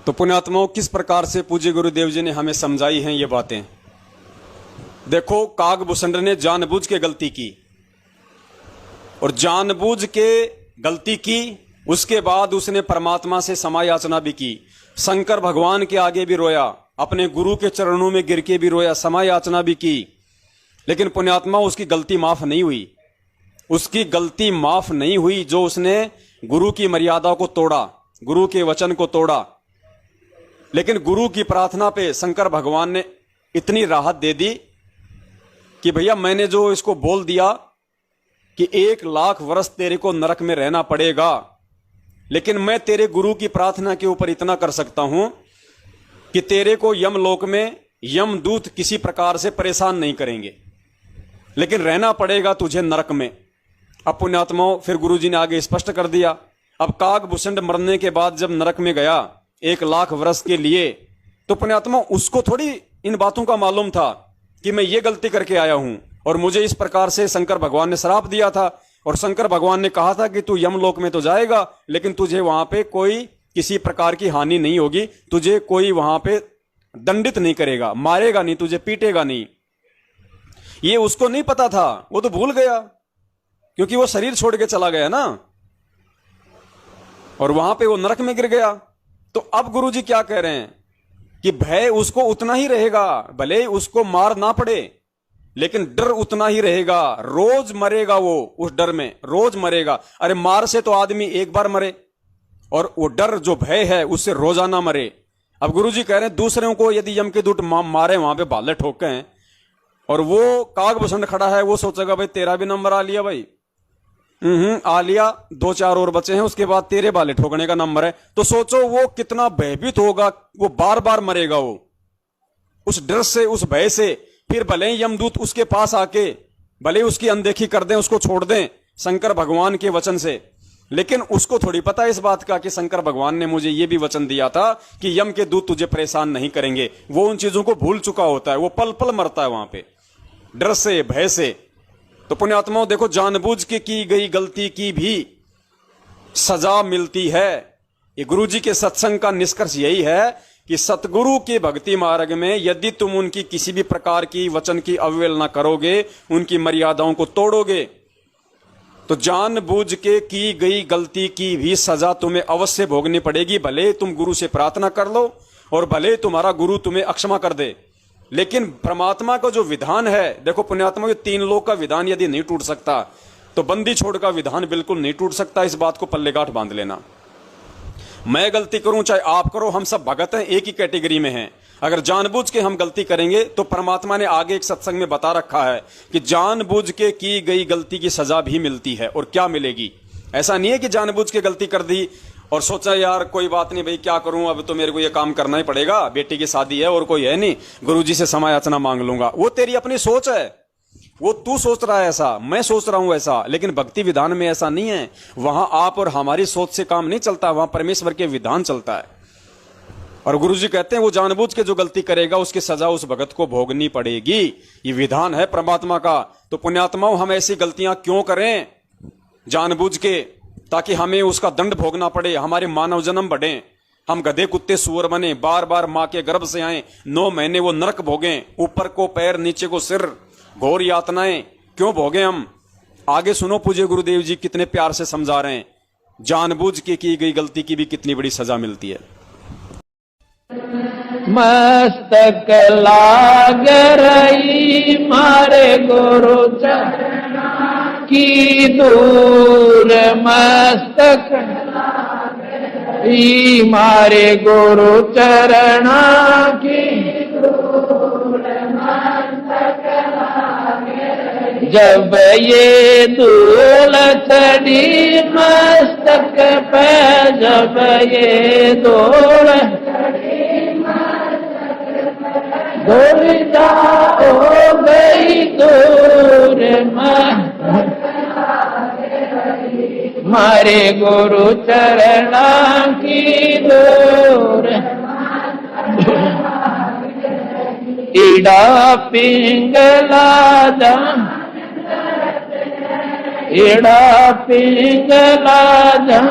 तो पुण्यात्माओं, किस प्रकार से पूज्य गुरुदेव जी ने हमें समझाई हैं ये बातें। देखो, कागभूषण ने जानबूझ के गलती की और जानबूझ के गलती की, उसके बाद उसने परमात्मा से क्षमा याचना भी की, शंकर भगवान के आगे भी रोया, अपने गुरु के चरणों में गिर के भी रोया, क्षमा याचना भी की। लेकिन पुण्यात्मा, उसकी गलती माफ नहीं हुई। उसकी गलती माफ नहीं हुई जो उसने गुरु की मर्यादा को तोड़ा, गुरु के वचन को तोड़ा। लेकिन गुरु की प्रार्थना पे शंकर भगवान ने इतनी राहत दे दी कि भैया मैंने जो इसको बोल दिया कि 1,00,000 वर्ष तेरे को नरक में रहना पड़ेगा, लेकिन मैं तेरे गुरु की प्रार्थना के ऊपर इतना कर सकता हूं कि तेरे को यमलोक में यमदूत किसी प्रकार से परेशान नहीं करेंगे, लेकिन रहना पड़ेगा तुझे नरक में। अब पुण्यात्माओं, फिर गुरुजी ने आगे स्पष्ट कर दिया। अब कागभूषण मरने के बाद जब नरक में गया 1,00,000 वर्ष के लिए, तो पुण्यात्मा उसको थोड़ी इन बातों का मालूम था कि मैं ये गलती करके आया हूं और मुझे इस प्रकार से शंकर भगवान ने श्राप दिया था, और शंकर भगवान ने कहा था कि तू यमलोक में तो जाएगा, लेकिन तुझे वहां पे कोई किसी प्रकार की हानि नहीं होगी, तुझे कोई वहां पे दंडित नहीं करेगा, मारेगा नहीं, तुझे पीटेगा नहीं। ये उसको नहीं पता था, वो तो भूल गया क्योंकि वो शरीर छोड़ के चला गया ना, और वहां पे वो नरक में गिर गया। तो अब गुरुजी क्या कह रहे हैं कि भय उसको उतना ही रहेगा, भले ही उसको मार ना पड़े, लेकिन डर उतना ही रहेगा। रोज मरेगा वो, उस डर में रोज मरेगा। अरे मार से तो आदमी एक बार मरे, और वो डर जो भय है उससे रोजाना मरे। अब गुरुजी कह रहे हैं दूसरों को यदि यम के दूत मारे, वहां पे भाले ठोके, और वो कागभूषण खड़ा है, वो सोचेगा भाई तेरा भी नंबर आ लिया भाई, आ लिया, 2-4 और बचे हैं, उसके बाद तेरे भाले ठोकने का नंबर है। तो सोचो वो कितना भयभीत होगा, वो बार बार मरेगा वो उस डर से, उस भय से। फिर भले ही यमदूत उसके पास आके भले ही उसकी अनदेखी कर दें, उसको छोड़ दें शंकर भगवान के वचन से, लेकिन उसको थोड़ी पता इस बात का कि शंकर भगवान ने मुझे यह भी वचन दिया था कि यम के दूत तुझे परेशान नहीं करेंगे। वो उन चीजों को भूल चुका होता है, वो पल पल मरता है वहां पे डर से, भय से। तो पुण्यात्माओं देखो, जानबूझ के की गई गलती की भी सजा मिलती है। ये गुरुजी के सत्संग का निष्कर्ष यही है कि सतगुरु के भक्ति मार्ग में यदि तुम उनकी किसी भी प्रकार की वचन की अवहेलना करोगे, उनकी मर्यादाओं को तोड़ोगे, तो जानबूझ के की गई गलती की भी सजा तुम्हें अवश्य भोगनी पड़ेगी। भले तुम गुरु से प्रार्थना कर लो और भले तुम्हारा गुरु तुम्हें अक्षमा कर दे, लेकिन परमात्मा का जो विधान है, देखो पुण्यात्मा, ये 3 लोक का विधान यदि नहीं टूट सकता तो बंदी छोड़ का विधान बिल्कुल नहीं टूट सकता। इस बात को पल्ले गांठ बांध लेना। मैं गलती करूं चाहे आप करो, हम सब भगत हैं, एक ही कैटेगरी में हैं। अगर जानबूझ के हम गलती करेंगे तो परमात्मा ने आगे एक सत्संग में बता रखा है कि जानबूझ के की गई गलती की सजा भी मिलती है। और क्या मिलेगी? ऐसा नहीं है कि जानबूझ के गलती कर दी और सोचा यार कोई बात नहीं भाई, क्या करूं, अब तो मेरे को ये काम करना ही पड़ेगा, बेटी की शादी है और कोई है नहीं, गुरुजी से क्षमा याचना मांग लूंगा। वो तेरी अपनी सोच है, वो तू सोच रहा है ऐसा, मैं सोच रहा हूं ऐसा, लेकिन भक्ति विधान में ऐसा नहीं है। वहां आप और हमारी सोच से काम नहीं चलता, वहां परमेश्वर के विधान चलता है। और गुरुजी कहते हैं वो जानबूझ के जो गलती करेगा उसकी सजा उस भगत को भोगनी पड़ेगी। ये विधान है परमात्मा का। तो पुण्यात्माओं, हम ऐसी गलतियां क्यों करें जानबूझ के, ताकि हमें उसका दंड भोगना पड़े, हमारे मानव जन्म बढ़े, हम गधे कुत्ते सुअर बने, बार बार मां के गर्भ से आए, 9 महीने वो नरक भोगें, ऊपर को पैर नीचे को सिर, घोर यातनाएं क्यों भोगे हम? आगे सुनो, पूज्य गुरुदेव जी कितने प्यार से समझा रहे हैं, जानबूझ के की गई गलती की भी कितनी बड़ी सजा मिलती है। मस्तक लाग रही मारे गुरु चरणा की दूर, मस्तक ही मारे गुरु चरणा की दूर, मस्तक लागे। जब ये धूल चढ़ी मस्तक पे, जब ये धूल धूलिया हो गई दूर, मारे गुरु चरणा की दूर। ईड़ा पिंगला जा, ईड़ा पिंगला जा,